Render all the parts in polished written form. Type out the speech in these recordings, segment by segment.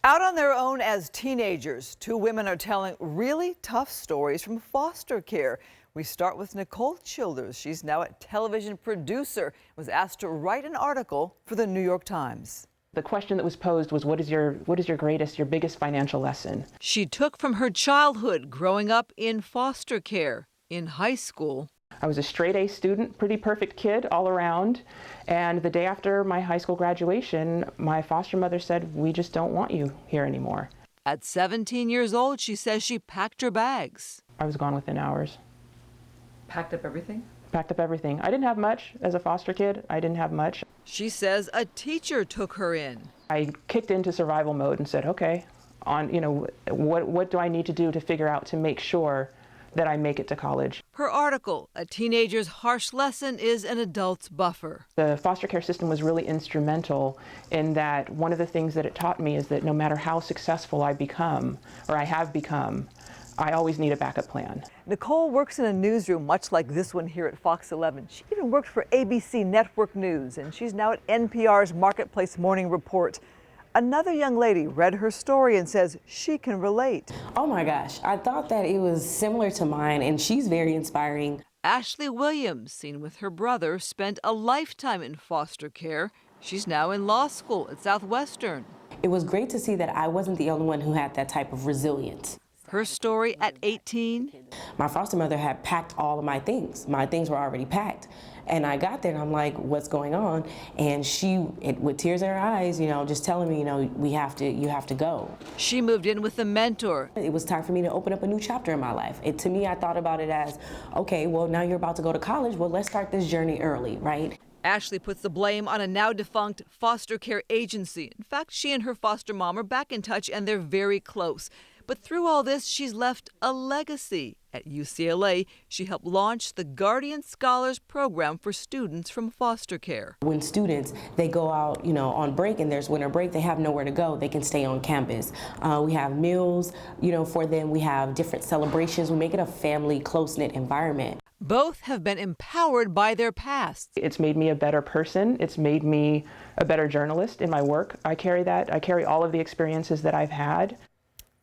Out on their own as teenagers, two women are telling really tough stories from foster care. We start with Nicole Childers. She's now a television producer, was asked to write an article for the New York Times. The question that was posed was, what is your greatest, your biggest financial lesson? She took from her childhood growing up in foster care. In high school, I was a straight A student, pretty perfect kid all around. And the day after my high school graduation, my foster mother said, "We just don't want you here anymore." At 17 years old, she says she packed her bags. I was gone within hours. Packed up everything? Packed up everything. I didn't have much as a foster kid. I didn't have much. She says a teacher took her in. I kicked into survival mode and said, okay, what do I need to do to figure out to make sure that I make it to college? Her article, A Teenager's Harsh Lesson is an Adult's Buffer. The foster care system was really instrumental in that one of the things that it taught me is that no matter how successful I become, or I have become, I always need a backup plan. Nicole works in a newsroom much like this one here at Fox 11. She even worked for ABC Network News, and she's now at NPR's Marketplace Morning Report. Another young lady read her story and says she can relate. Oh my gosh, I thought that it was similar to mine, and she's very inspiring. Ashley Williams, seen with her brother, spent a lifetime in foster care. She's now in law school at Southwestern. It was great to see that I wasn't the only one who had that type of resilience. Her story at 18. My foster mother had packed all of my things. My things were already packed. And I got there and I'm like, what's going on? And with tears in her eyes, just telling me, you have to go. She moved in with a mentor. It was time for me to open up a new chapter in my life. To me, I thought about it as, okay, well, now you're about to go to college. Well, let's start this journey early, right? Ashley puts the blame on a now defunct foster care agency. In fact, she and her foster mom are back in touch and they're very close. But through all this, she's left a legacy. At UCLA, she helped launch the Guardian Scholars Program for students from foster care. When students, they go out, on break and there's winter break, they have nowhere to go. They can stay on campus. We have meals, for them. We have different celebrations. We make it a family, close-knit environment. Both have been empowered by their past. It's made me a better person. It's made me a better journalist in my work. I carry all of the experiences that I've had.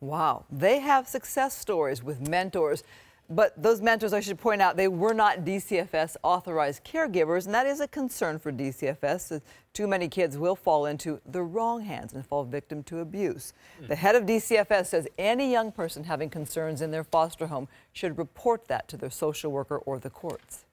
Wow. They have success stories with mentors, but those mentors, I should point out, they were not DCFS authorized caregivers, and that is a concern for DCFS. Too many kids will fall into the wrong hands and fall victim to abuse. The head of DCFS says any young person having concerns in their foster home should report that to their social worker or the courts.